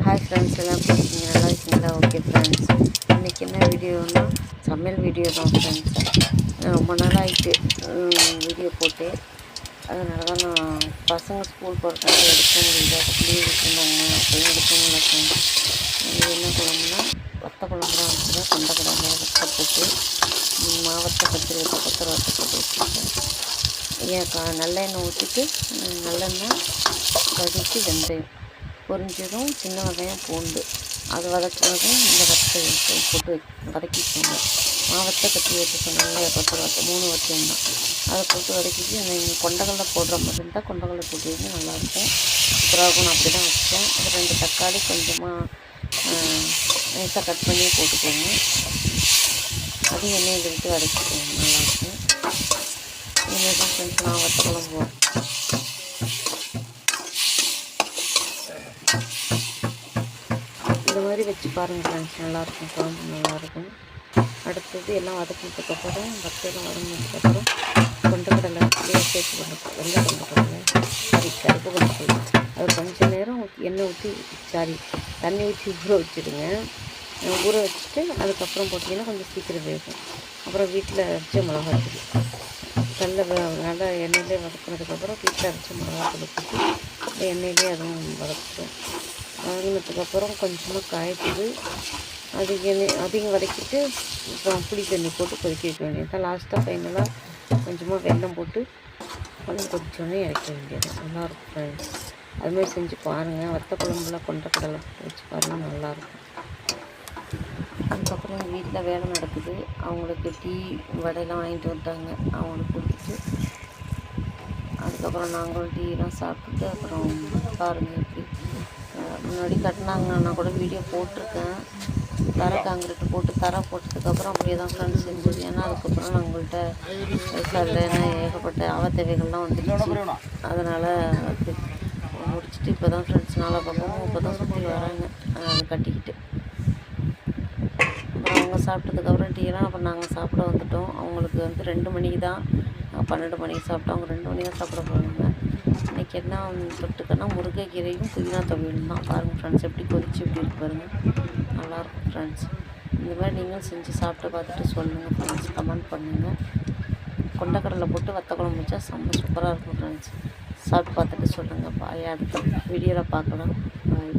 Hi friends, எல்லாம் எப்படி இருக்கீங்க? நல்லா இருக்கீங்களா? ஓகே ஃப்ரெண்ட்ஸ், இன்றைக்கி என்ன வீடியோன்னா சமையல் வீடியோ தான் ஃப்ரெண்ட்ஸ். ரொம்ப நாள் ஆகிட்டு வீடியோ போட்டு, அதனால தான் நான் பசங்க ஸ்கூல் போகிறதுனால எடுக்க முடியல. லீவ் விட்டுருந்தாங்க, அப்போயும் எடுக்க முடியல ஃப்ரெண்ட்ஸ். இது என்ன குழம்புனா வத்த குழம்பு தான் வச்சுருக்கேன். கொண்டக்கடலை வத்த போட்டு மாவத்தை கத்திரி வத்த போட்டு வச்சுருக்கேன். நல்லெண்ணெய் ஊற்றிட்டு நல்லெண்ணெய் கடுகு வெந்தயம் பொரிஞ்சதும் சின்ன வெங்காயம் பூண்டு அது வதக்குனதும் இந்த வத்தை போட்டு வதக்கிக்கோங்க. மாவத்தை கட்டி வச்சு சொன்னாங்க, கொத்தரை வத்தை 3 வத்தையும் தான் அதை போட்டு வதக்கிட்டு நீங்கள் கொண்டக்கடலை போடுற மாதிரி இருந்தால் கொண்டக்கடலை போட்டு நல்லாயிருக்கும், சூப்பராக இருக்கும். நான் அப்படி தான் வச்சேன். அது 2 தக்காளி கொஞ்சமாக நைஸாக கட் பண்ணி போட்டுக்கோங்க. அதையும் எண்ணெயில் விட்டு வதக்கிக்கோங்க, நல்லாயிருக்கும். இனிமேல் தான் ஃப்ரெண்ட்ஸ் நான் வத்த குழம்பு இந்த மாதிரி வச்சு பாருங்கள் ஃப்ரெண்ட்ஸ், நல்லாயிருக்கும், குழம்பு நல்லாயிருக்கும். அடுத்தது எல்லாம் வதக்கினதுக்கப்புறம் வத்தையெல்லாம் வதங்கினதுக்கப்புறம் கொண்டக்கடலை சேர்த்து வெள்ளை கொண்டக்கடலை கருப்பு கொண்டக்கடலை அது கொஞ்சம் நேரம் எண்ணெய் ஊற்றி தண்ணி ஊற்றி ஊற வச்சுடுங்க. ஊற வச்சுட்டு அதுக்கப்புறம் போட்டிங்கன்னா கொஞ்சம் சீக்கிரம் வேகும். அப்புறம் வீட்டில் அரைச்ச மிளகாத்தூள் நல்லா எண்ணெயிலே வதக்கினதுக்கப்புறம் வீட்டில் அரைச்ச மிளகாத்தூள் போட்டு எண்ணெயிலே அதுவும் வதங்கினதுக்கப்புறம் கொஞ்சமாக காய்ச்சது அதையும் வதக்கிட்டு அப்புறம் புளி தண்ணி போட்டு கொதிக்க வைக்க வேண்டியது. லாஸ்ட்டாக ஃபைனலாக கொஞ்சமாக வெல்லம் போட்டு கொஞ்சம் கொதிச்சோடனே இறக்க வேண்டியது. நல்லாயிருக்கும் ஃப்ரெண்ட்ஸ். அதுமாதிரி செஞ்சு பாருங்கள். வத்த குழம்புல கொண்டக்கடலை வச்சு பாருங்கள், நல்லாயிருக்கும். அதுக்கப்புறம் எங்கள் வீட்டில் வேலை நடக்குது. அவங்களுக்கு டீ வடையெல்லாம் வாங்கிட்டு வந்துட்டாங்க, அவங்களுக்கு கொடுத்துட்டு அதுக்கப்புறம் நாங்களும் டீலாம் சாப்பிட்டுட்டு அப்புறம் பாருங்கள் எப்படி முன்னாடி கட்டினாங்கன்னா கூட வீடியோ போட்டிருக்கேன். காங்கிரீட்டு போட்டு போட்டதுக்கப்புறம் அப்படியே தான் ஃப்ரெண்ட்ஸ் செஞ்சது. ஏன்னா அதுக்கப்புறம் நான் உங்கள்கிட்ட பேசல, ஏன்னா ஏகப்பட்ட தேவைகள்லாம் வந்துடுச்சு. அதனால் அது முடிச்சுட்டு இப்போ தான் ஃப்ரெண்ட்ஸ் நாலா பக்கமும் இப்போ தான் சுற்றி வராங்க அதை கட்டிக்கிட்டு. அப்புறம் அவங்க சாப்பிட்டதுக்கப்புறம் டீலாம் அப்புறம் நாங்கள் சாப்பிட வந்துட்டோம். அவங்களுக்கு 2 மணிக்கு தான் 12 மணிக்கு சாப்பிட்டோம். அவங்க 2 மணி தான் சாப்பிட போவாங்க. இன்றைக்கி என்ன தொட்டுக்கன்னா முருங்கைக்கீரையும் புதினா துவையலும் தான். பாருங்கள் ஃப்ரெண்ட்ஸ், எப்படி கொதிச்சு எப்படி இருக்கு பாருங்கள், நல்லாயிருக்கும் ஃப்ரெண்ட்ஸ். இந்த மாதிரி நீங்களும் செஞ்சு சாப்பிட்டு பார்த்துட்டு சொல்லுங்கள் ஃப்ரெண்ட்ஸ், கமெண்ட் பண்ணுங்கள். கொண்டக்கடலை போட்டு வத்த குழம்பு வச்சா செம்ம சூப்பராக இருக்கும் ஃப்ரெண்ட்ஸ். சாப்பிட்டு பார்த்துட்டு சொல்லுங்கள். பாய், அடுத்த வீடியோவில் பார்க்கலாம். பாய்.